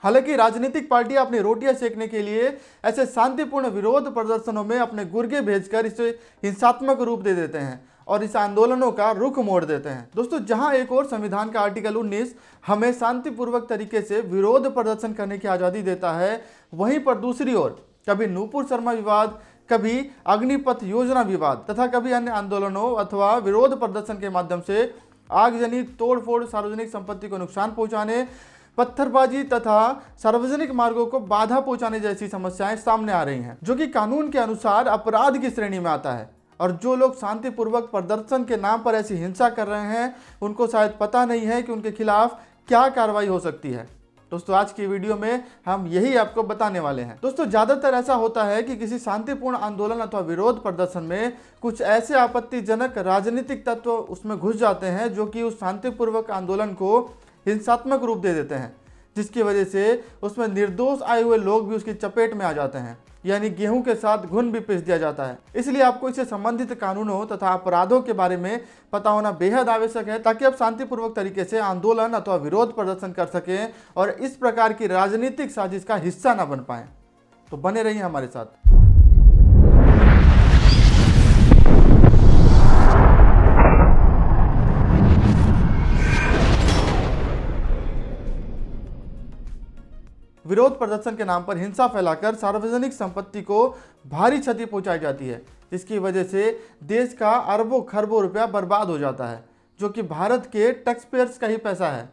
हालांकि राजनीतिक पार्टियां अपनी रोटियां सेकने के लिए ऐसे शांतिपूर्ण विरोध प्रदर्शनों में अपने गुर्गे भेजकर इसे हिंसात्मक रूप दे देते हैं और इस आंदोलनों का रुख मोड़ देते हैं। दोस्तों, जहां एक और संविधान का आर्टिकल 19 हमें शांतिपूर्वक तरीके से विरोध प्रदर्शन करने की आज़ादी देता है, वहीं पर दूसरी ओर कभी नूपुर शर्मा विवाद, कभी अग्निपथ योजना विवाद तथा कभी अन्य आंदोलनों अथवा विरोध प्रदर्शन के माध्यम से आगजनी, तोड़फोड़, सार्वजनिक संपत्ति को नुकसान पहुंचाने, पत्थरबाजी तथा सार्वजनिक मार्गों को बाधा पहुंचाने जैसी समस्याएं सामने आ रही हैं, जो कि कानून के अनुसार अपराध की श्रेणी में आता है। और जो लोग शांतिपूर्वक प्रदर्शन के नाम पर ऐसी हिंसा कर रहे हैं, उनको शायद पता नहीं है कि उनके खिलाफ क्या कार्रवाई हो सकती है। दोस्तों, आज की वीडियो में हम यही आपको बताने वाले हैं। दोस्तों, ज़्यादातर ऐसा होता है कि किसी शांतिपूर्ण आंदोलन अथवा विरोध प्रदर्शन में कुछ ऐसे आपत्तिजनक राजनीतिक तत्व उसमें घुस जाते हैं जो कि उस शांतिपूर्वक आंदोलन को हिंसात्मक रूप दे देते हैं, जिसकी वजह से उसमें निर्दोष आए हुए लोग भी उसकी चपेट में आ जाते हैं, यानी गेहूं के साथ घुन भी पीस दिया जाता है। इसलिए आपको इससे संबंधित कानूनों तथा अपराधों के बारे में पता होना बेहद आवश्यक है, ताकि आप शांतिपूर्वक तरीके से आंदोलन अथवा विरोध प्रदर्शन कर सकें और इस प्रकार की राजनीतिक साजिश का हिस्सा न बन पाएं। तो बने रहिए हमारे साथ। विरोध प्रदर्शन के नाम पर हिंसा फैलाकर सार्वजनिक संपत्ति को भारी क्षति पहुंचाई जाती है, जिसकी वजह से देश का अरबों खरबों रुपया बर्बाद हो जाता है, जो कि भारत के टैक्स पेयर्स का ही पैसा है।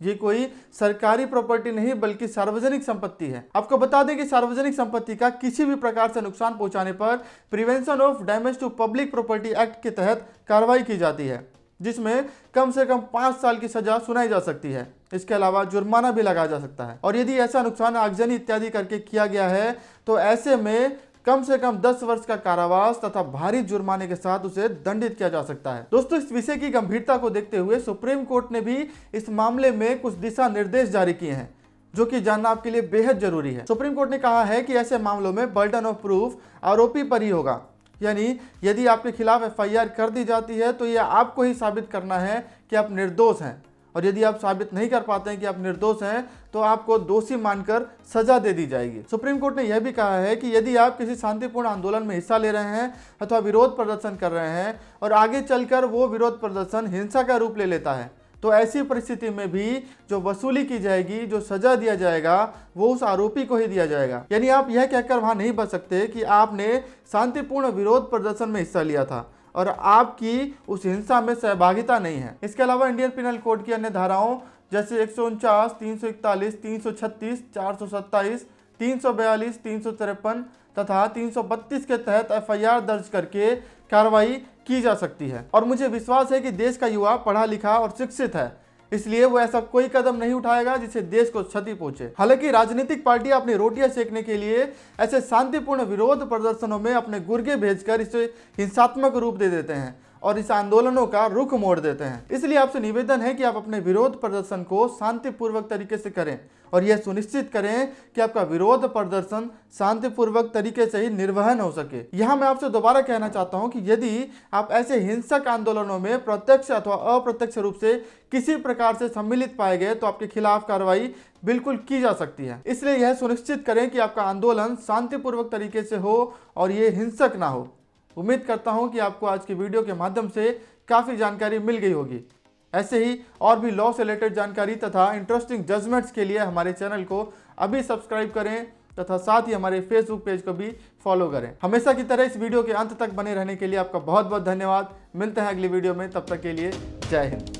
ये कोई सरकारी प्रॉपर्टी नहीं बल्कि सार्वजनिक संपत्ति है। आपको बता दें कि सार्वजनिक संपत्ति का किसी भी प्रकार से नुकसान पहुंचाने पर prevention of damage to public property act के तहत कार्रवाई की जाती है, जिसमें कम से कम 5 साल की सजा सुनाई जा सकती है। इसके अलावा जुर्माना भी लगाया जा सकता है। और यदि ऐसा नुकसान आगजनी इत्यादि करके किया गया है तो ऐसे में कम से कम 10 वर्ष का कारावास तथा भारी जुर्माने के साथ उसे दंडित किया जा सकता है। दोस्तों, इस विषय की गंभीरता को देखते हुए सुप्रीम कोर्ट ने भी इस मामले में कुछ दिशा निर्देश जारी किए हैं, जो कि जानना आपके लिए बेहद जरूरी है। सुप्रीम कोर्ट ने कहा है कि ऐसे मामलों में बर्डन ऑफ प्रूफ आरोपी पर ही होगा, यानी यदि आपके खिलाफ एफआईआर कर दी जाती है तो यह आपको ही साबित करना है कि आप निर्दोष हैं, और यदि आप साबित नहीं कर पाते हैं कि आप निर्दोष हैं तो आपको दोषी मानकर सजा दे दी जाएगी। सुप्रीम कोर्ट ने यह भी कहा है कि यदि आप किसी शांतिपूर्ण आंदोलन में हिस्सा ले रहे हैं अथवा विरोध प्रदर्शन कर रहे हैं और आगे चलकर वो विरोध प्रदर्शन हिंसा का रूप ले लेता है, तो ऐसी परिस्थिति में भी जो वसूली की जाएगी, जो सजा दिया जाएगा, वो उस आरोपी को ही दिया जाएगा। यानी आप यह कहकर वहां नहीं बच सकते कि आपने शांतिपूर्ण विरोध प्रदर्शन में हिस्सा लिया था और आपकी उस हिंसा में सहभागिता नहीं है। इसके अलावा इंडियन पिनल कोड की अन्य धाराओं जैसे 149, 341, 336, 427, 342, 353 तथा 332 के तहत एफआईआर दर्ज करके कार्रवाई की जा सकती है। और मुझे विश्वास है कि देश का युवा पढ़ा लिखा और शिक्षित है, इसलिए वो ऐसा कोई कदम नहीं उठाएगा जिससे देश को क्षति पहुंचे। हालांकि राजनीतिक पार्टियां अपनी रोटियां सेकने के लिए ऐसे शांतिपूर्ण विरोध प्रदर्शनों में अपने गुर्गे भेजकर इसे हिंसात्मक रूप दे देते हैं और इस आंदोलनों का रुख मोड़ देते हैं। इसलिए आपसे निवेदन है कि आप अपने विरोध प्रदर्शन को शांतिपूर्वक तरीके से करें और यह सुनिश्चित करें कि आपका विरोध प्रदर्शन शांतिपूर्वक तरीके से ही निर्वहन हो सके। यहाँ मैं आपसे दोबारा कहना चाहता हूँ कि यदि आप ऐसे हिंसक आंदोलनों में प्रत्यक्ष अथवा अप्रत्यक्ष रूप से किसी प्रकार से सम्मिलित पाए गए तो आपके खिलाफ कार्रवाई बिल्कुल की जा सकती है। इसलिए यह सुनिश्चित करें कि आपका आंदोलन शांतिपूर्वक तरीके से हो और ये हिंसक ना हो। उम्मीद करता हूं कि आपको आज की वीडियो के माध्यम से काफ़ी जानकारी मिल गई होगी। ऐसे ही और भी लॉ से रिलेटेड जानकारी तथा इंटरेस्टिंग जजमेंट्स के लिए हमारे चैनल को अभी सब्सक्राइब करें तथा साथ ही हमारे फेसबुक पेज को भी फॉलो करें। हमेशा की तरह इस वीडियो के अंत तक बने रहने के लिए आपका बहुत बहुत धन्यवाद। मिलते हैं अगली वीडियो में, तब तक के लिए जय हिंद।